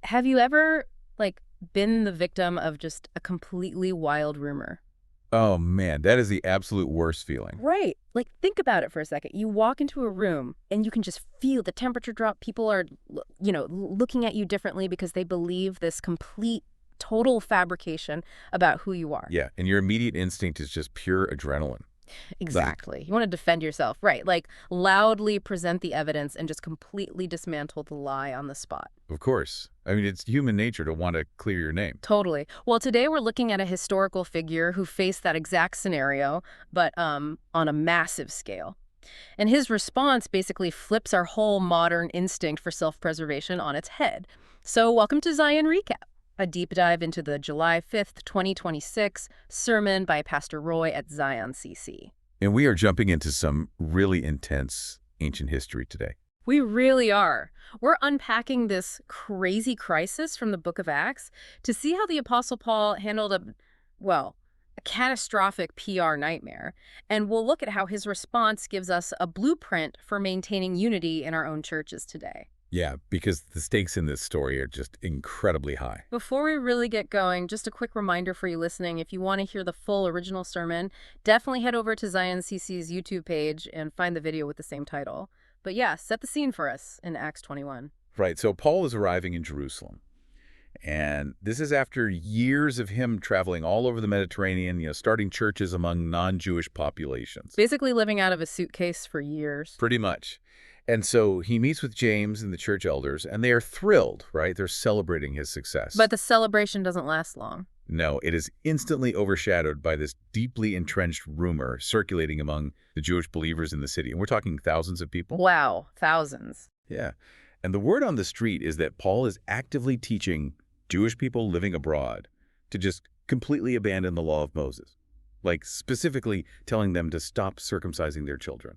Have you ever, been the victim of just a completely wild rumor? Oh, man, that is the absolute worst feeling. Right. Think about it for a second. You walk into a room and you can just feel the temperature drop. People are, looking at you differently because they believe this complete, total fabrication about who you are. Yeah, and your immediate instinct is just pure adrenaline. Like, Exactly. You want to defend yourself. Right. Loudly present the evidence and just completely dismantle the lie on the spot. of course. I mean, it's human nature to want to clear your name. Totally. Well, today we're looking at a historical figure who faced that exact scenario, but on a massive scale. And his response basically flips our whole modern instinct for self-preservation on its head. So welcome to Zion Recap, a deep dive into the July 5th, 2026 sermon by Pastor Roy at Zion CC. And we are jumping into some really intense ancient history today. We really are. We're unpacking this crazy crisis from the book of Acts to see how the Apostle Paul handled a catastrophic PR nightmare. And we'll look at how his response gives us a blueprint for maintaining unity in our own churches today. Yeah, because the stakes in this story are just incredibly high. Before we really get going, just a quick reminder for you listening, if you want to hear the full original sermon, definitely head over to Zion CC's YouTube page and find the video with the same title. But yeah, set the scene for us in Acts 21. Right, so Paul is arriving in Jerusalem. And this is after years of him traveling all over the Mediterranean, starting churches among non-Jewish populations. Basically living out of a suitcase for years. Pretty much. And so he meets with James and the church elders, and they are thrilled, right? They're celebrating his success. But the celebration doesn't last long. No, it is instantly overshadowed by this deeply entrenched rumor circulating among the Jewish believers in the city. And we're talking thousands of people. Wow, thousands. Yeah. And the word on the street is that Paul is actively teaching Jewish people living abroad to just completely abandon the law of Moses, like specifically telling them to stop circumcising their children.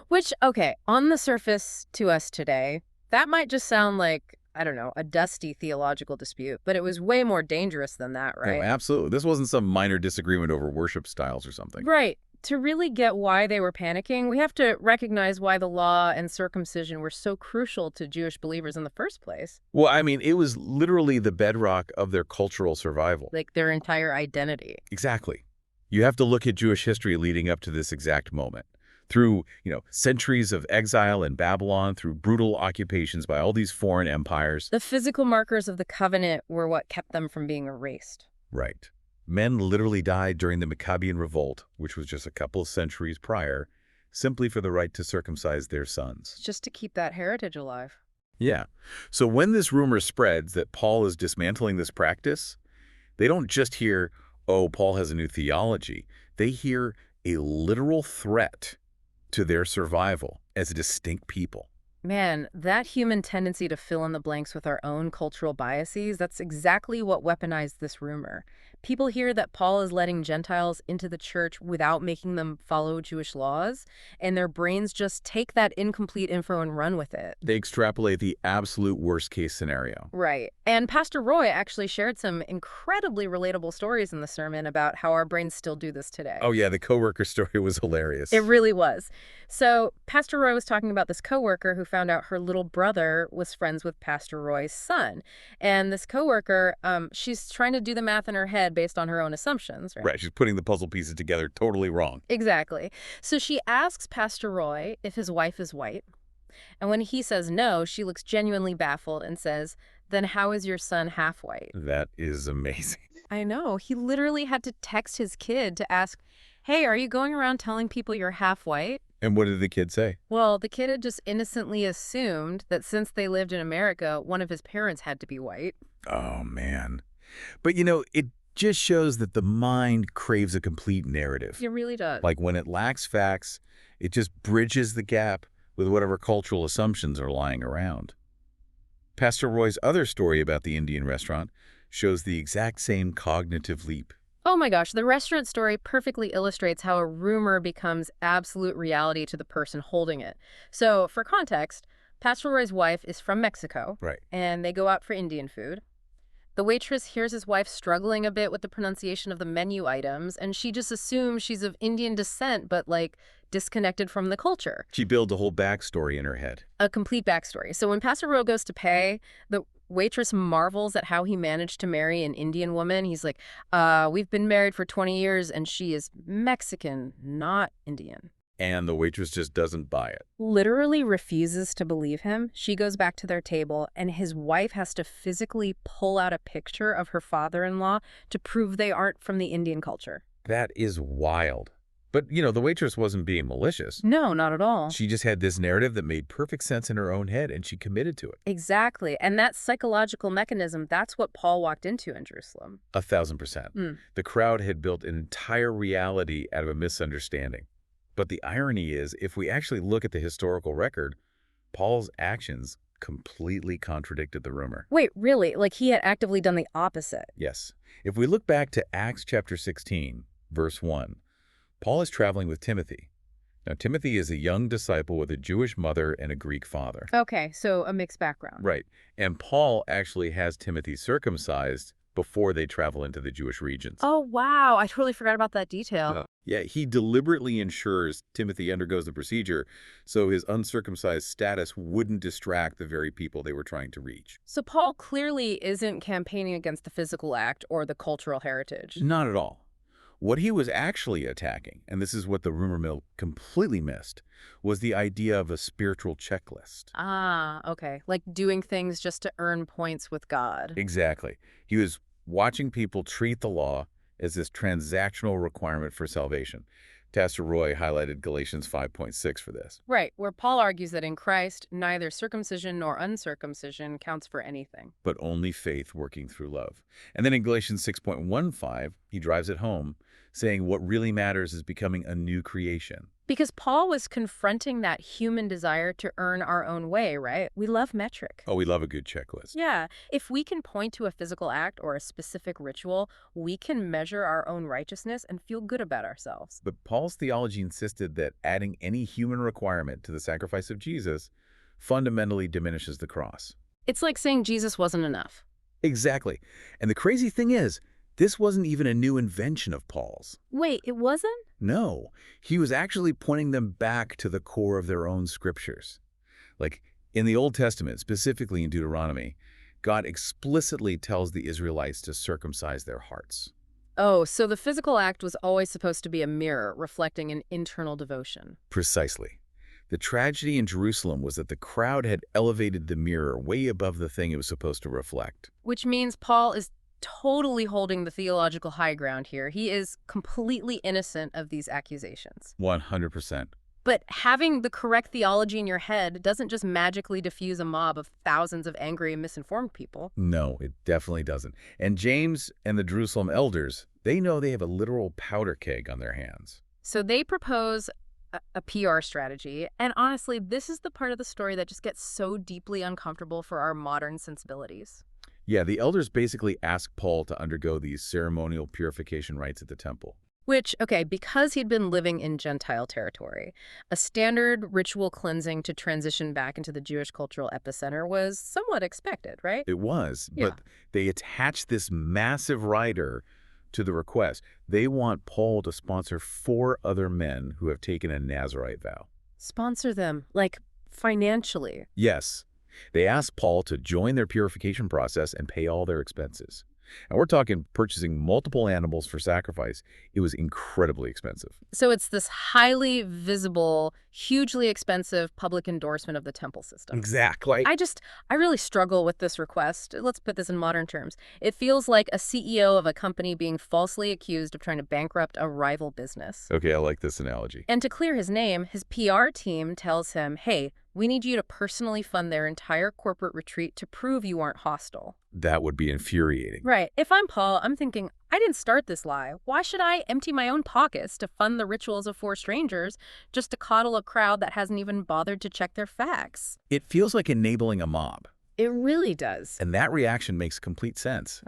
Which, okay, on the surface to us today, that might just sound like, I don't know, a dusty theological dispute, but it was way more dangerous than that, right? Oh, absolutely. This wasn't some minor disagreement over worship styles or something. Right. To really get why they were panicking, we have to recognize why the law and circumcision were so crucial to Jewish believers in the first place. Well, I mean, it was literally the bedrock of their cultural survival. Like their entire identity. Exactly. You have to look at Jewish history leading up to this exact moment. Through, centuries of exile in Babylon, through brutal occupations by all these foreign empires. The physical markers of the covenant were what kept them from being erased. Right. Men literally died during the Maccabean Revolt, which was just a couple of centuries prior, simply for the right to circumcise their sons. Just to keep that heritage alive. Yeah. So when this rumor spreads that Paul is dismantling this practice, they don't just hear, oh, Paul has a new theology. They hear a literal threat to their survival as a distinct people. Man, that human tendency to fill in the blanks with our own cultural biases, that's exactly what weaponized this rumor. People hear that Paul is letting Gentiles into the church without making them follow Jewish laws, and their brains just take that incomplete info and run with it. They extrapolate the absolute worst-case scenario. Right. And Pastor Roy actually shared some incredibly relatable stories in the sermon about how our brains still do this today. Oh, yeah, the coworker story was hilarious. It really was. So Pastor Roy was talking about this coworker who found out her little brother was friends with Pastor Roy's son. And this coworker, she's trying to do the math in her head based on her own assumptions, right? Right, she's putting the puzzle pieces together totally wrong. Exactly. So she asks Pastor Roy if his wife is white. And when he says no, she looks genuinely baffled and says, then how is your son half white? That is amazing. I know. He literally had to text his kid to ask, hey, are you going around telling people you're half white? And what did the kid say? Well, the kid had just innocently assumed that since they lived in America, one of his parents had to be white. Oh, man. But, it just shows that the mind craves a complete narrative. It really does. Like when it lacks facts, it just bridges the gap with whatever cultural assumptions are lying around. Pastor Roy's other story about the Indian restaurant shows the exact same cognitive leap. Oh my gosh, the restaurant story perfectly illustrates how a rumor becomes absolute reality to the person holding it. So, for context, Pastor Roy's wife is from Mexico. Right. And they go out for Indian food. The waitress hears his wife struggling a bit with the pronunciation of the menu items, and she just assumes she's of Indian descent, but disconnected from the culture. She builds a whole backstory in her head. A complete backstory. So when Pastor Roy goes to pay, the waitress marvels at how he managed to marry an Indian woman. He's like, we've been married for 20 years and she is Mexican, not Indian. And the waitress just doesn't buy it. Literally refuses to believe him. She goes back to their table, and his wife has to physically pull out a picture of her father-in-law to prove they aren't from the Indian culture. That is wild. But, the waitress wasn't being malicious. No, not at all. She just had this narrative that made perfect sense in her own head, and she committed to it. Exactly. And that psychological mechanism, that's what Paul walked into in Jerusalem. 1,000%. The crowd had built an entire reality out of a misunderstanding. But the irony is, if we actually look at the historical record, Paul's actions completely contradicted the rumor. Wait, really? Like he had actively done the opposite? Yes. If we look back to Acts chapter 16, verse 1, Paul is traveling with Timothy. Now, Timothy is a young disciple with a Jewish mother and a Greek father. Okay, so a mixed background. Right. And Paul actually has Timothy circumcised before they travel into the Jewish regions. Oh, wow. I totally forgot about that detail. Yeah, he deliberately ensures Timothy undergoes the procedure so his uncircumcised status wouldn't distract the very people they were trying to reach. So Paul clearly isn't campaigning against the physical act or the cultural heritage. Not at all. What he was actually attacking, and this is what the rumor mill completely missed, was the idea of a spiritual checklist. Ah, okay. Like doing things just to earn points with God. Exactly. He was watching people treat the law as this transactional requirement for salvation. Pastor Roy highlighted Galatians 5.6 for this. Right, where Paul argues that in Christ, neither circumcision nor uncircumcision counts for anything. But only faith working through love. And then in Galatians 6.15, he drives it home, saying what really matters is becoming a new creation. Because Paul was confronting that human desire to earn our own way, right? We love metric. Oh, we love a good checklist. Yeah. If we can point to a physical act or a specific ritual, we can measure our own righteousness and feel good about ourselves. But Paul's theology insisted that adding any human requirement to the sacrifice of Jesus fundamentally diminishes the cross. It's like saying Jesus wasn't enough. Exactly. And the crazy thing is, this wasn't even a new invention of Paul's. Wait, it wasn't? No, he was actually pointing them back to the core of their own scriptures. Like in the Old Testament, specifically in Deuteronomy, God explicitly tells the Israelites to circumcise their hearts. Oh, so the physical act was always supposed to be a mirror reflecting an internal devotion. Precisely. The tragedy in Jerusalem was that the crowd had elevated the mirror way above the thing it was supposed to reflect. Which means Paul is totally holding the theological high ground here. He is completely innocent of these accusations. 100%. But having the correct theology in your head doesn't just magically diffuse a mob of thousands of angry and misinformed people. No, it definitely doesn't. And James and the Jerusalem elders, they know they have a literal powder keg on their hands. So they propose a PR strategy. And honestly, this is the part of the story that just gets so deeply uncomfortable for our modern sensibilities. Yeah, the elders basically asked Paul to undergo these ceremonial purification rites at the temple. Which, okay, because he'd been living in Gentile territory, a standard ritual cleansing to transition back into the Jewish cultural epicenter was somewhat expected, right? It was, Yeah. but they attached this massive rider to the request. They want Paul to sponsor 4 other men who have taken a Nazirite vow. Sponsor them, like, financially. Yes, they asked Paul to join their purification process and pay all their expenses. And we're talking purchasing multiple animals for sacrifice. It was incredibly expensive. So it's this highly visible, hugely expensive public endorsement of the temple system. Exactly. I really struggle with this request. Let's put this in modern terms. It feels like a CEO of a company being falsely accused of trying to bankrupt a rival business. Okay, I like this analogy. And to clear his name, his PR team tells him, hey, we need you to personally fund their entire corporate retreat to prove you aren't hostile. That would be infuriating. Right. If I'm Paul, I'm thinking, I didn't start this lie. Why should I empty my own pockets to fund the rituals of 4 strangers just to coddle a crowd that hasn't even bothered to check their facts? It feels like enabling a mob. It really does. And that reaction makes complete sense.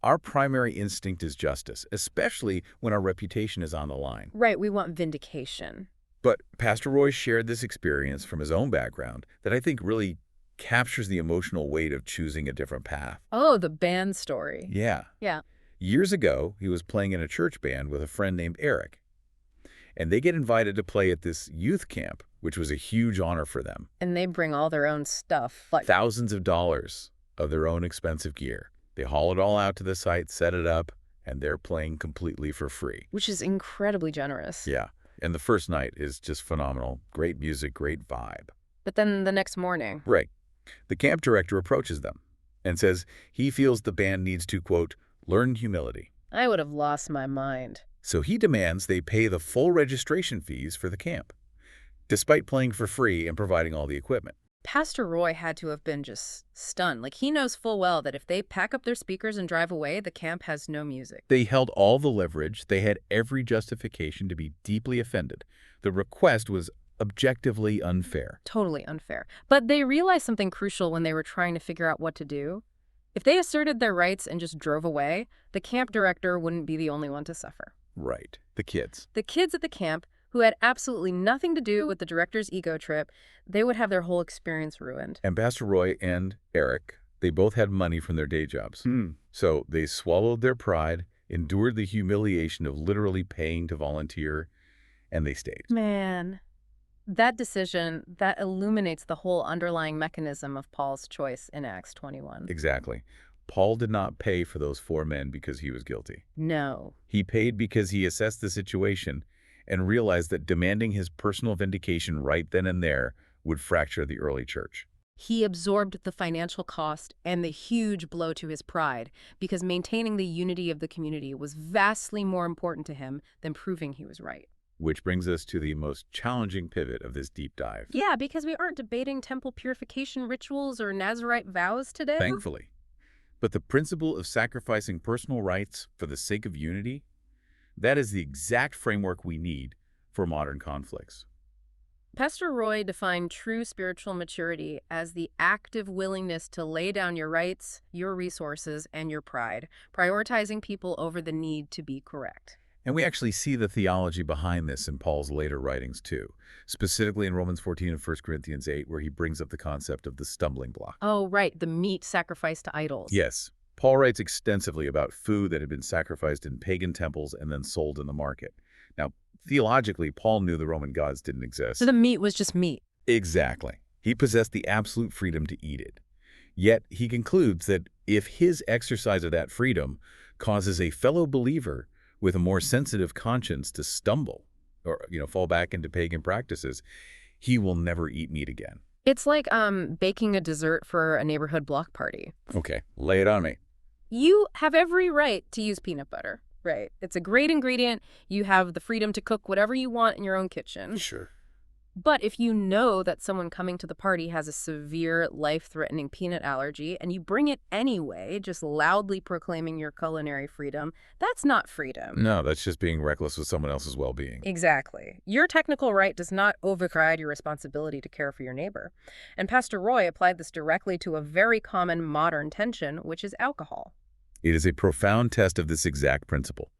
Our primary instinct is justice, especially when our reputation is on the line. Right. We want vindication. But Pastor Roy shared this experience from his own background that I think really captures the emotional weight of choosing a different path. Oh, the band story. Yeah. Yeah. Years ago, he was playing in a church band with a friend named Eric. And they get invited to play at this youth camp, which was a huge honor for them. And they bring all their own stuff. Like Thousands of dollars of their own expensive gear. They haul it all out to the site, set it up, and they're playing completely for free. Which is incredibly generous. Yeah, and the first night is just phenomenal. Great music, great vibe. But then the next morning. Right. The camp director approaches them and says he feels the band needs to, quote, learn humility. I would have lost my mind. So he demands they pay the full registration fees for the camp, despite playing for free and providing all the equipment. Pastor Roy had to have been just stunned. Like, he knows full well that if they pack up their speakers and drive away, the camp has no music. They held all the leverage. They had every justification to be deeply offended. The request was objectively unfair. Totally unfair. But they realized something crucial when they were trying to figure out what to do. If they asserted their rights and just drove away, the camp director wouldn't be the only one to suffer. Right. The kids. The kids at the camp, who had absolutely nothing to do with the director's ego trip, they would have their whole experience ruined. And Pastor Roy and Eric, they both had money from their day jobs. So they swallowed their pride, endured the humiliation of literally paying to volunteer, and they stayed. Man, that decision, that illuminates the whole underlying mechanism of Paul's choice in Acts 21. Exactly. Paul did not pay for those 4 men because he was guilty. No. He paid because he assessed the situation and realized that demanding his personal vindication right then and there would fracture the early church. He absorbed the financial cost and the huge blow to his pride because maintaining the unity of the community was vastly more important to him than proving he was right. Which brings us to the most challenging pivot of this deep dive. Yeah, because we aren't debating temple purification rituals or Nazirite vows today. Thankfully. But the principle of sacrificing personal rights for the sake of unity, that is the exact framework we need for modern conflicts. Pastor Roy defined true spiritual maturity as the active willingness to lay down your rights, your resources, and your pride, prioritizing people over the need to be correct. And we actually see the theology behind this in Paul's later writings too, specifically in Romans 14 and 1 Corinthians 8, where he brings up the concept of the stumbling block. Oh, right, the meat sacrificed to idols. Yes. Paul writes extensively about food that had been sacrificed in pagan temples and then sold in the market. Now, theologically, Paul knew the Roman gods didn't exist. So the meat was just meat. Exactly. He possessed the absolute freedom to eat it. Yet he concludes that if his exercise of that freedom causes a fellow believer with a more sensitive conscience to stumble or, fall back into pagan practices, he will never eat meat again. It's like baking a dessert for a neighborhood block party. Okay, lay it on me. You have every right to use peanut butter, right? It's a great ingredient. You have the freedom to cook whatever you want in your own kitchen. Sure. But if you know that someone coming to the party has a severe, life-threatening peanut allergy and you bring it anyway, just loudly proclaiming your culinary freedom, that's not freedom. No, that's just being reckless with someone else's well-being. Exactly. Your technical right does not override your responsibility to care for your neighbor. And Pastor Roy applied this directly to a very common modern tension, which is alcohol. It is a profound test of this exact principle.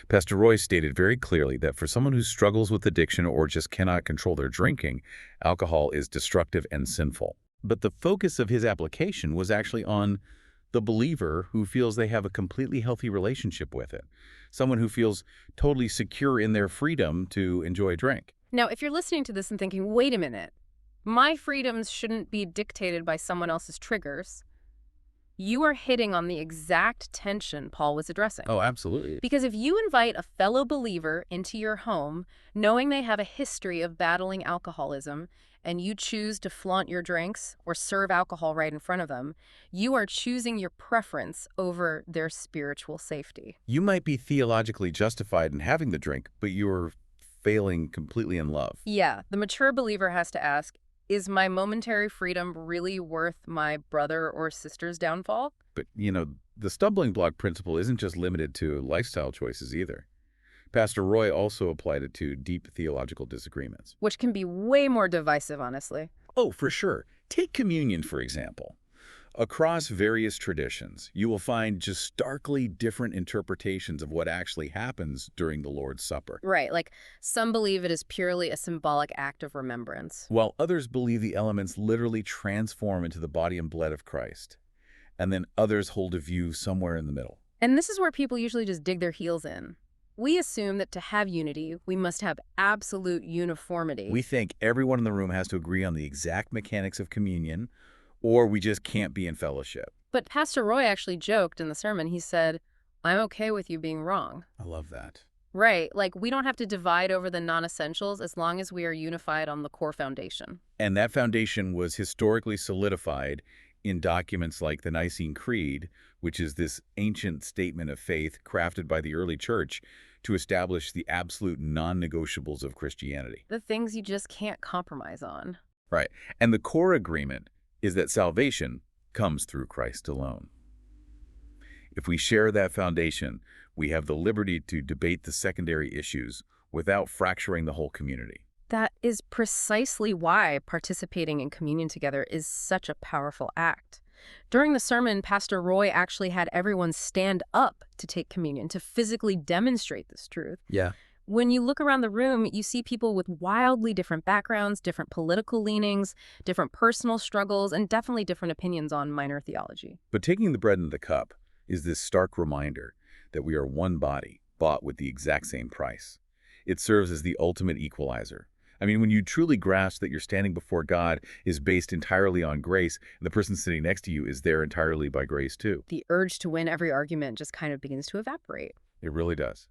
Pastor Roy stated very clearly that for someone who struggles with addiction or just cannot control their drinking, alcohol is destructive and sinful. But the focus of his application was actually on the believer who feels they have a completely healthy relationship with it, someone who feels totally secure in their freedom to enjoy a drink. Now, if you're listening to this and thinking, wait a minute, my freedoms shouldn't be dictated by someone else's triggers, you are hitting on the exact tension Paul was addressing. Oh, absolutely. Because if you invite a fellow believer into your home, knowing they have a history of battling alcoholism, and you choose to flaunt your drinks or serve alcohol right in front of them, you are choosing your preference over their spiritual safety. You might be theologically justified in having the drink, but you're failing completely in love. Yeah, the mature believer has to ask, is my momentary freedom really worth my brother or sister's downfall? But, the stumbling block principle isn't just limited to lifestyle choices either. Pastor Roy also applied it to deep theological disagreements. Which can be way more divisive, honestly. Oh, for sure. Take communion, for example. Across various traditions, you will find just starkly different interpretations of what actually happens during the Lord's Supper. Right, like some believe it is purely a symbolic act of remembrance. While others believe the elements literally transform into the body and blood of Christ. And then others hold a view somewhere in the middle. And this is where people usually just dig their heels in. We assume that to have unity, we must have absolute uniformity. We think everyone in the room has to agree on the exact mechanics of communion, or we just can't be in fellowship. But Pastor Roy actually joked in the sermon. He said, I'm okay with you being wrong. I love that. Right. Like, we don't have to divide over the non-essentials as long as we are unified on the core foundation. And that foundation was historically solidified in documents like the Nicene Creed, which is this ancient statement of faith crafted by the early church to establish the absolute non-negotiables of Christianity. The things you just can't compromise on. Right. And the core agreement is that salvation comes through Christ alone. If we share that foundation, we have the liberty to debate the secondary issues without fracturing the whole community. That is precisely why participating in communion together is such a powerful act. During the sermon, Pastor Roy actually had everyone stand up to take communion, to physically demonstrate this truth. Yeah. When you look around the room, you see people with wildly different backgrounds, different political leanings, different personal struggles, and definitely different opinions on minor theology. But taking the bread and the cup is this stark reminder that we are one body, bought with the exact same price. It serves as the ultimate equalizer. I mean, when you truly grasp that your standing before God is based entirely on grace, and the person sitting next to you is there entirely by grace too. The urge to win every argument just kind of begins to evaporate. It really does.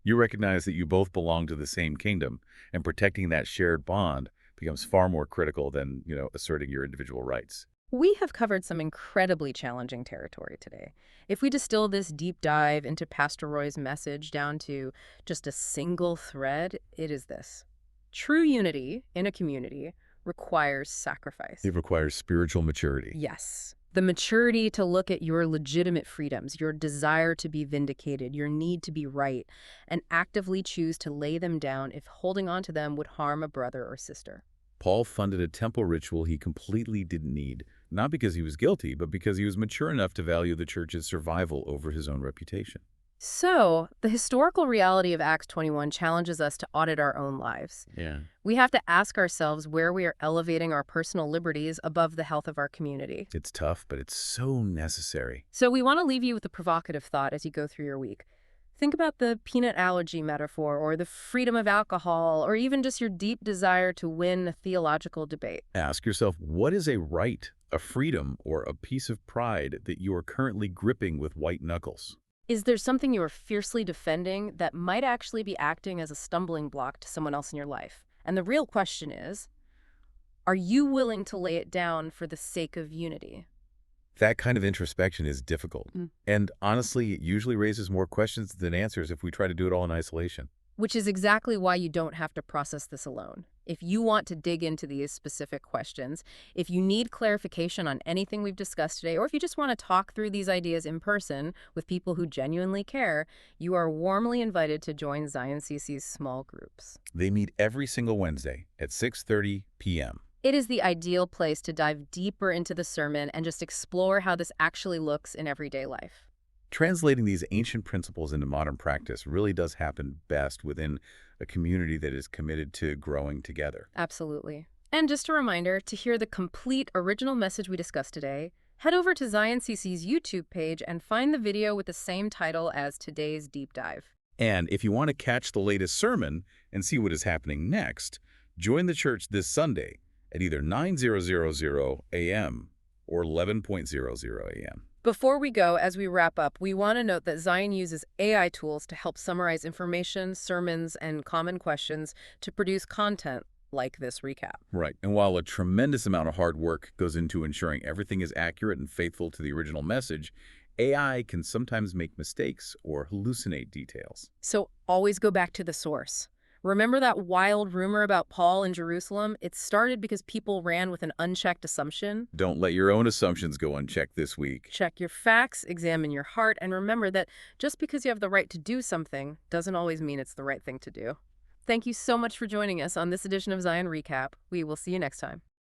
You recognize that you both belong to the same kingdom, and protecting that shared bond becomes far more critical than, asserting your individual rights. We have covered some incredibly challenging territory today. If we distill this deep dive into Pastor Roy's message down to just a single thread, it is this. True unity in a community requires sacrifice. It requires spiritual maturity. Yes. The maturity to look at your legitimate freedoms, your desire to be vindicated, your need to be right, and actively choose to lay them down if holding on to them would harm a brother or sister. Paul funded a temple ritual he completely didn't need, not because he was guilty, but because he was mature enough to value the church's survival over his own reputation. So, the historical reality of Acts 21 challenges us to audit our own lives. Yeah. We have to ask ourselves where we are elevating our personal liberties above the health of our community. It's tough, but it's so necessary. So we want to leave you with a provocative thought as you go through your week. Think about the peanut allergy metaphor, or the freedom of alcohol, or even just your deep desire to win a theological debate. Ask yourself, what is a right, a freedom, or a piece of pride that you are currently gripping with white knuckles? Is there something you are fiercely defending that might actually be acting as a stumbling block to someone else in your life? And the real question is, are you willing to lay it down for the sake of unity? That kind of introspection is difficult. And honestly, it usually raises more questions than answers if we try to do it all in isolation. Which is exactly why you don't have to process this alone. If you want to dig into these specific questions, if you need clarification on anything we've discussed today, or if you just want to talk through these ideas in person with people who genuinely care, you are warmly invited to join Zion CC's small groups. They meet every single Wednesday at 6:30 p.m. It is the ideal place to dive deeper into the sermon and just explore how this actually looks in everyday life. Translating these ancient principles into modern practice really does happen best within a community that is committed to growing together. Absolutely. And just a reminder, to hear the complete original message we discussed today, head over to Zion CC's YouTube page and find the video with the same title as today's deep dive. And if you want to catch the latest sermon and see what is happening next, join the church this Sunday at either 9:00 a.m. or 11:00 a.m. Before we go, as we wrap up, we want to note that Zion uses AI tools to help summarize information, sermons, and common questions to produce content like this recap. Right. And while a tremendous amount of hard work goes into ensuring everything is accurate and faithful to the original message, AI can sometimes make mistakes or hallucinate details. So always go back to the source. Remember that wild rumor about Paul in Jerusalem? It started because people ran with an unchecked assumption. Don't let your own assumptions go unchecked this week. Check your facts, examine your heart, and remember that just because you have the right to do something doesn't always mean it's the right thing to do. Thank you so much for joining us on this edition of Zion Recap. We will see you next time.